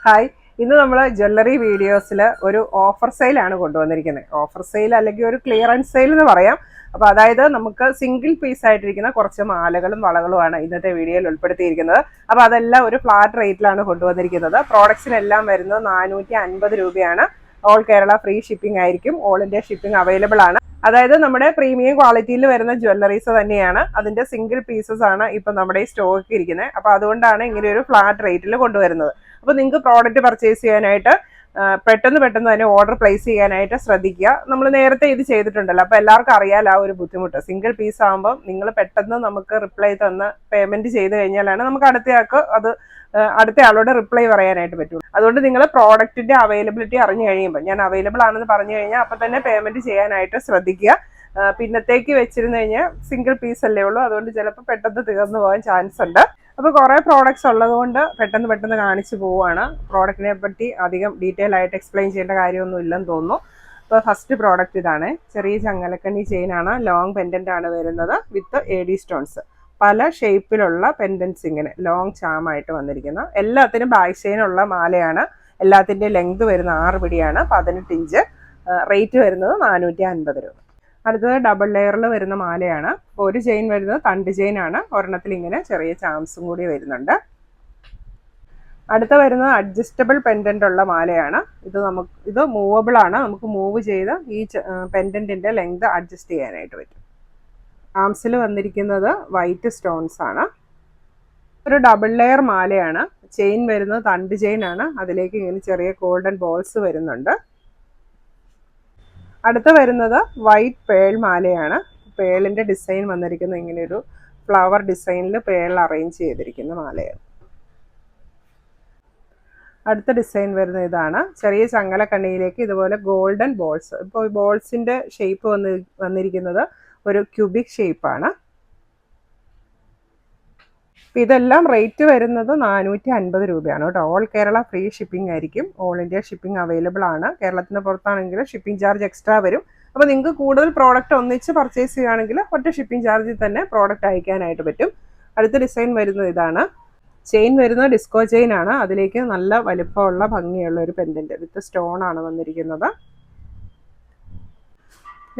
Hi, ഇന്ന് നമ്മൾ jewellery വീഡിയോസിൽ ഒരു ഓഫർ സെയിലാണ് കൊണ്ടുവന്നിരിക്കുന്നത്. ഓഫർ സെയിൽ അല്ലെങ്കിൽ ഒരു ക്ലിയറൻസ് സെയിൽ എന്ന് പറയാം. അപ്പോൾ അതായത് നമുക്ക് സിംഗിൾ പീസ് ആയിട്ടിരിക്കുന്ന കുറച്ച് മാലകളും വളകളുമാണ് ഇന്നത്തെ വീഡിയോയിൽ ഉൾപ്പെടുത്തിയിരിക്കുന്നത്. അപ്പോൾ അതെല്ലാം ഒരു ഫ്ലാറ്റ് റേറ്റിലാണ് കൊണ്ടുവന്നിരിക്കുന്നത്. പ്രോഡക്ട്സിനെല്ലാം വരുന്നത് 450 രൂപയാണ്. ഓൾ കേരള ഫ്രീ ഷിപ്പിംഗ് ആയിരിക്കും. ഓൾ ഇന്ത്യ ഷിപ്പിംഗ് അവൈലബിൾ ആണ്. അതായത് നമ്മുടെ പ്രീമിയം ക്വാളിറ്റിയിൽ വരുന്ന ജ്വല്ലറീസ് തന്നെയാണ്. അതിന്റെ സിംഗിൾ പീസസ് ആണ് ഇപ്പൊ നമ്മുടെ ഈ സ്റ്റോക്ക് ഇരിക്കുന്നത്. അപ്പൊ അതുകൊണ്ടാണ് ഇങ്ങനെ ഒരു ഫ്ലാറ്റ് റേറ്റിൽ കൊണ്ടുവരുന്നത്. അപ്പോൾ നിങ്ങൾക്ക് പ്രോഡക്റ്റ് പർച്ചേസ് ചെയ്യാനായിട്ട് പെട്ടെന്ന് തന്നെ ഓർഡർ പ്ലേസ് ചെയ്യാനായിട്ട് ശ്രദ്ധിക്കുക. നമ്മൾ നേരത്തെ ഇത് ചെയ്തിട്ടുണ്ടല്ലോ, അപ്പോൾ എല്ലാവർക്കും അറിയാലോ ആ ഒരു ബുദ്ധിമുട്ട്. സിംഗിൾ പീസ് ആകുമ്പോൾ നിങ്ങൾ പെട്ടെന്ന് നമുക്ക് റിപ്ലൈ തന്ന് പേയ്മെന്റ് ചെയ്ത് കഴിഞ്ഞാലാണ് നമുക്ക് അടുത്ത ആളോട് റിപ്ലൈ പറയാനായിട്ട് പറ്റുള്ളൂ. അതുകൊണ്ട് നിങ്ങൾ പ്രോഡക്റ്റിന്റെ അവൈലബിലിറ്റി അറിഞ്ഞു കഴിയുമ്പോൾ, ഞാൻ അവൈലബിൾ ആണെന്ന് പറഞ്ഞു കഴിഞ്ഞാൽ അപ്പം തന്നെ പേയ്മെന്റ് ചെയ്യാനായിട്ട് ശ്രദ്ധിക്കുക. പിന്നത്തേക്ക് വെച്ചിരുന്നു കഴിഞ്ഞാൽ സിംഗിൾ പീസ് അല്ലേ ഉള്ളൂ, അതുകൊണ്ട് ചിലപ്പോൾ പെട്ടെന്ന് തീർന്നു പോകാൻ ചാൻസ് ഉണ്ട്. അപ്പോൾ കുറേ പ്രോഡക്റ്റ്സ് ഉള്ളതുകൊണ്ട് പെട്ടെന്ന് കാണിച്ചു പോവുകയാണ്. പ്രോഡക്റ്റിനെ പറ്റി അധികം ഡീറ്റെയിൽ ആയിട്ട് എക്സ്പ്ലെയിൻ ചെയ്യേണ്ട കാര്യമൊന്നും ഇല്ലെന്ന് തോന്നുന്നു. അപ്പോൾ ഫസ്റ്റ് പ്രോഡക്റ്റ് ഇതാണ്. ചെറിയ ചങ്ങലക്കണ്ണി ചെയിനാണ്, ലോങ് പെൻഡൻ്റ് ആണ് വരുന്നത് വിത്ത് AD സ്റ്റോൺസ്. പല ഷേപ്പിലുള്ള പെൻഡൻസ് ഇങ്ങനെ ലോങ് ചാമായിട്ട് വന്നിരിക്കുന്ന, എല്ലാത്തിനും ബാക്ക് ചെയിനുള്ള മാലയാണ്. എല്ലാത്തിൻ്റെ ലെങ്ത് വരുന്ന 6 പിടിയാണ്, 18 ഇഞ്ച്. റേറ്റ് വരുന്നത് 450 രൂപ. അടുത്തത് ഡബിൾ ലെയറിൽ വരുന്ന മാലയാണ്. ഒരു ചെയിൻ വരുന്നത് തണ്ട് ചെയിൻ ആണ്, ഒരെണ്ണത്തിൽ ഇങ്ങനെ ചെറിയ ചാംസും കൂടി വരുന്നുണ്ട്. അടുത്ത വരുന്നത് അഡ്ജസ്റ്റബിൾ പെൻഡൻ്റ് ഉള്ള മാലയാണ്. ഇത് മൂവബിൾ ആണ്, നമുക്ക് മൂവ് ചെയ്ത് ഈ പെൻഡൻറ്റിൻ്റെ ലെങ്ത് അഡ്ജസ്റ്റ് ചെയ്യാനായിട്ട് പറ്റും. ആംസിൽ വന്നിരിക്കുന്നത് വൈറ്റ് സ്റ്റോൺസ് ആണ്. ഒരു ഡബിൾ ലെയർ മാലയാണ്. ചെയിൻ വരുന്നത് തണ്ട് ചെയിൻ ആണ്, അതിലേക്ക് ഇങ്ങനെ ചെറിയ ഗോൾഡൻ ബോൾസ് വരുന്നുണ്ട്. അടുത്ത വരുന്നത് വൈറ്റ് പേൾ മാലയാണ്. പേളിൻ്റെ ഡിസൈൻ വന്നിരിക്കുന്നത് ഇങ്ങനെ ഒരു ഫ്ലവർ ഡിസൈനിൽ പേൾ അറേഞ്ച് ചെയ്തിരിക്കുന്ന മാലയാണ്. അടുത്ത ഡിസൈൻ വരുന്ന ഇതാണ്. ചെറിയ ചങ്ങലക്കണ്ണിയിലേക്ക് ഇതുപോലെ ഗോൾഡൻ ബോൾസ്. ഇപ്പോൾ ബോൾസിൻ്റെ ഷേപ്പ് വന്നിരിക്കുന്നത് ഒരു ക്യൂബിക് ഷേപ്പാണ്. ഇതെല്ലാം റേറ്റ് വരുന്നത് 450 രൂപയാണ് കേട്ടോ. ഓൾ കേരള ഫ്രീ ഷിപ്പിംഗ് ആയിരിക്കും. ഓൾ ഇന്ത്യ ഷിപ്പിംഗ് അവൈലബിൾ ആണ്. കേരളത്തിന് പുറത്താണെങ്കിൽ ഷിപ്പിംഗ് ചാർജ് എക്സ്ട്രാ വരും. അപ്പോൾ നിങ്ങൾക്ക് കൂടുതൽ പ്രോഡക്റ്റ് ഒന്നിച്ച് പർച്ചേസ് ചെയ്യുകയാണെങ്കിൽ ഒറ്റ ഷിപ്പിംഗ് ചാർജിൽ തന്നെ പ്രോഡക്റ്റ് അയക്കാനായിട്ട് പറ്റും. അടുത്ത ഡിസൈൻ വരുന്നത് ഇതാണ്. ചെയിൻ വരുന്നത് ഡിസ്കോ ചെയിൻ ആണ്. അതിലേക്ക് നല്ല വലിപ്പമുള്ള ഭംഗിയുള്ള ഒരു പെൻഡന്റ് വിത്ത് സ്റ്റോൺ ആണ് വന്നിരിക്കുന്നത്.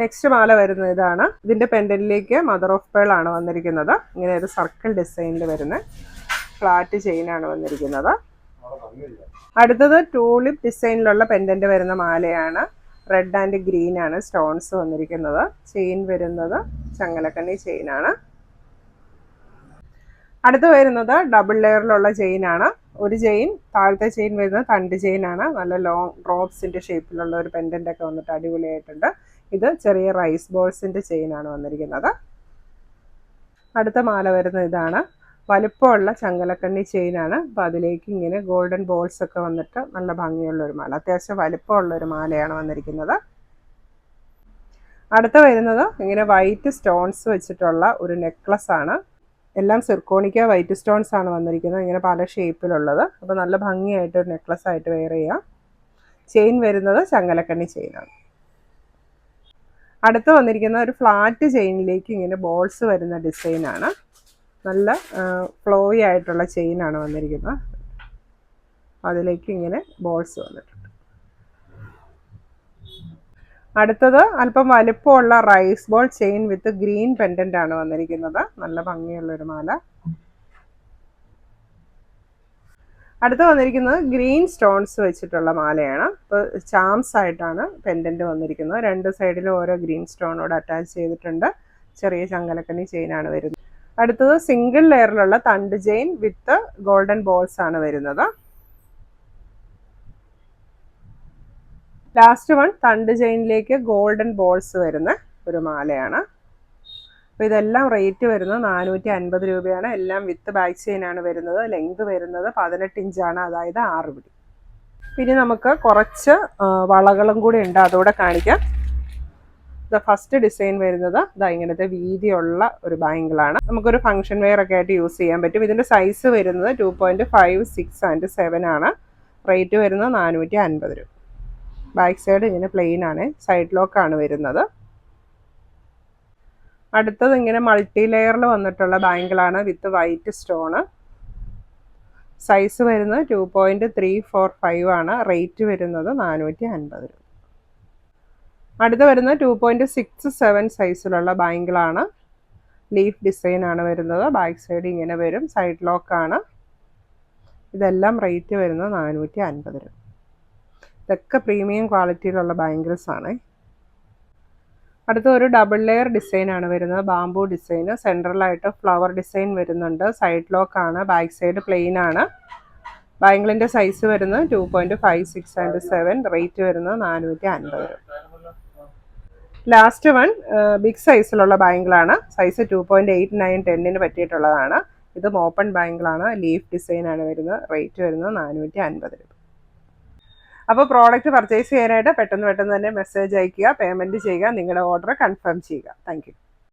നെക്സ്റ്റ് മാല വരുന്നത് ഇതാണ്. ഇതിൻ്റെ പെൻഡന്റിലേക്ക് മദർ ഓഫ് പേൾ ആണ് വന്നിരിക്കുന്നത്. ഇങ്ങനെ ഒരു സർക്കിൾ ഡിസൈനിൽ വരുന്ന ഫ്ലാറ്റ് ചെയിനാണ് വന്നിരിക്കുന്നത്. അടുത്തത് ടൂലിപ്പ് ഡിസൈനിലുള്ള പെൻഡന്റ് വരുന്ന മാലയാണ്. റെഡ് ആൻഡ് ഗ്രീൻ ആണ് സ്റ്റോൺസ് വന്നിരിക്കുന്നത്. ചെയിൻ വരുന്നത് ചങ്ങലക്കണ്ണി ചെയിനാണ്. അടുത്ത് വരുന്നത് ഡബിൾ ലെയറിലുള്ള ചെയിനാണ്. ഒരു ചെയിൻ, താഴത്തെ ചെയിൻ വരുന്നത് തണ്ട് ചെയിനാണ്. നല്ല ലോങ് ഡ്രോപ്സിൻ്റെ ഷേപ്പിലുള്ള ഒരു പെൻഡൻ്റ് ഒക്കെ വന്നിട്ട് അടിപൊളിയായിട്ടുണ്ട്. ഇത് ചെറിയ റൈസ് ബോൾസിൻ്റെ ചെയിനാണ് വന്നിരിക്കുന്നത്. അടുത്ത മാല വരുന്നത് ഇതാണ്. വലുപ്പമുള്ള ചങ്ങലക്കണ്ണി ചെയിനാണ്. അപ്പോൾ അതിലേക്ക് ഇങ്ങനെ ഗോൾഡൻ ബോൾസ് ഒക്കെ വന്നിട്ട് നല്ല ഭംഗിയുള്ള ഒരു മാല, അത്യാവശ്യം വലുപ്പമുള്ള ഒരു മാലയാണ് വന്നിരിക്കുന്നത്. അടുത്ത വരുന്നത് ഇങ്ങനെ വൈറ്റ് സ്റ്റോൺസ് വെച്ചിട്ടുള്ള ഒരു നെക്ലസ് ആണ്. എല്ലാം സിർക്കോണിക്ക വൈറ്റ് സ്റ്റോൺസ് ആണ് വന്നിരിക്കുന്നത്, ഇങ്ങനെ പല ഷേപ്പിലുള്ളത്. അപ്പോൾ നല്ല ഭംഗിയായിട്ട് ഒരു നെക്ലസ് ആയിട്ട് വെയർ ചെയ്യാം. ചെയിൻ വരുന്നത് ചങ്ങലക്കണ്ണി ചെയിനാണ്. അടുത്ത് വന്നിരിക്കുന്ന ഒരു ഫ്ലാറ്റ് ചെയിനിലേക്ക് ഇങ്ങനെ ബോൾസ് വരുന്ന ഡിസൈനാണ്. നല്ല ഫ്ലോയി ആയിട്ടുള്ള ചെയിനാണ് വന്നിരിക്കുന്നത്. അതിലേക്ക് ഇങ്ങനെ ബോൾസ് വന്നിട്ടുണ്ട്. അടുത്തത് അല്പം വലുപ്പമുള്ള rice ball chain with green pendant ആണ് വന്നിരിക്കുന്നത്. നല്ല ഭംഗിയുള്ളൊരു മാല. അടുത്ത് വന്നിരിക്കുന്നത് ഗ്രീൻ സ്റ്റോൺസ് വെച്ചിട്ടുള്ള മാലയാണ്. ഇപ്പോൾ ചാംസ് ആയിട്ടാണ് പെൻഡന്റ് വന്നിരിക്കുന്നത്. രണ്ട് സൈഡിലും ഓരോ ഗ്രീൻ സ്റ്റോണോട് അറ്റാച്ച് ചെയ്തിട്ടുണ്ട്. ചെറിയ ചങ്ങലക്കണ്ണി ചെയിനാണ് വരുന്നത്. അടുത്തത് സിംഗിൾ ലെയറിലുള്ള തണ്ട് ചെയിൻ വിത്ത് ഗോൾഡൻ ബോൾസ് ആണ് വരുന്നത്. ലാസ്റ്റ് വൺ തണ്ട് ചെയിനിലേക്ക് ഗോൾഡൻ ബോൾസ് വരുന്ന ഒരു മാലയാണ്. അപ്പോൾ ഇതെല്ലാം റേറ്റ് വരുന്നത് 450 രൂപയാണ്. എല്ലാം വിത്ത് ബാക്ക് ചെയിനാണ് വരുന്നത്. ലെങ്ത് വരുന്നത് 18 ഇഞ്ചാണ്, അതായത് 6 പിടി. പിന്നെ നമുക്ക് കുറച്ച് വളകളും കൂടി ഉണ്ട്, അതുകൂടെ കാണിക്കാം. ഫസ്റ്റ് ഡിസൈൻ വരുന്നത് ഇങ്ങനത്തെ വീതിയുള്ള ഒരു ബാങ്കിളാണ്. നമുക്കൊരു ഫംഗ്ഷൻ വെയർ ഒക്കെ ആയിട്ട് യൂസ് ചെയ്യാൻ പറ്റും. ഇതിൻ്റെ സൈസ് വരുന്നത് 2.5, 6 ആൻഡ് 7 ആണ്. റേറ്റ് വരുന്നത് 450 രൂപ. ബാക്ക് സൈഡ് ഇങ്ങനെ പ്ലെയിൻ ആണ്, സൈഡ് ലോക്കാണ് വരുന്നത്. അടുത്തത് ഇങ്ങനെ മൾട്ടി ലെയറിൽ വന്നിട്ടുള്ള ബാങ്കിളാണ് വിത്ത് വൈറ്റ് സ്റ്റോണ്. സൈസ് വരുന്നത് 2.345 ആണ്. റേറ്റ് വരുന്നത് 450 രൂപ. അടുത്ത വരുന്നത് 2.67 സൈസിലുള്ള ബാങ്കിളാണ്. ലീഫ് ഡിസൈൻ ആണ് വരുന്നത്. ബാക്ക് സൈഡ് ഇങ്ങനെ വരും. സൈഡ് ലോക്ക് ആണ്. ഇതെല്ലാം റേറ്റ് വരുന്നത് 450 രൂപ. ഇതൊക്കെ പ്രീമിയം ക്വാളിറ്റിയിലുള്ള ബാംഗിൾസ് ആണ്. അടുത്ത ഒരു ഡബിൾ ലെയർ ഡിസൈൻ ആണ് വരുന്നത്. ബാംബു ഡിസൈൻ, സെൻട്രലായിട്ട് ഫ്ലവർ ഡിസൈൻ വരുന്നുണ്ട്. സൈഡ് ലോക്ക് ആണ്. ബാക്ക് സൈഡ് പ്ലെയിൻ ആണ്. ബാംഗിളിൻ്റെ സൈസ് വരുന്നത് 2.56 ആൻഡ് 7. റേറ്റ് വരുന്നത് 450 രൂപ. ലാസ്റ്റ് വൺ ബിഗ് സൈസിലുള്ള ബാംഗിളാണ്. സൈസ് 2.89 10 പറ്റിയിട്ടുള്ളതാണ്. ഇതും ഓപ്പൺ ബാംഗിളാണ്. ലീഫ് ഡിസൈൻ ആണ് വരുന്നത്. റേറ്റ് വരുന്നത് 450 രൂപ. അപ്പോൾ പ്രോഡക്റ്റ് പർച്ചേസ് ചെയ്യാനായിട്ട് പെട്ടെന്ന് തന്നെ മെസ്സേജ് അയയ്ക്കുക, പേയ്മെൻറ്റ് ചെയ്യുക, നിങ്ങളുടെ ഓർഡർ കൺഫേം ചെയ്യുക. താങ്ക്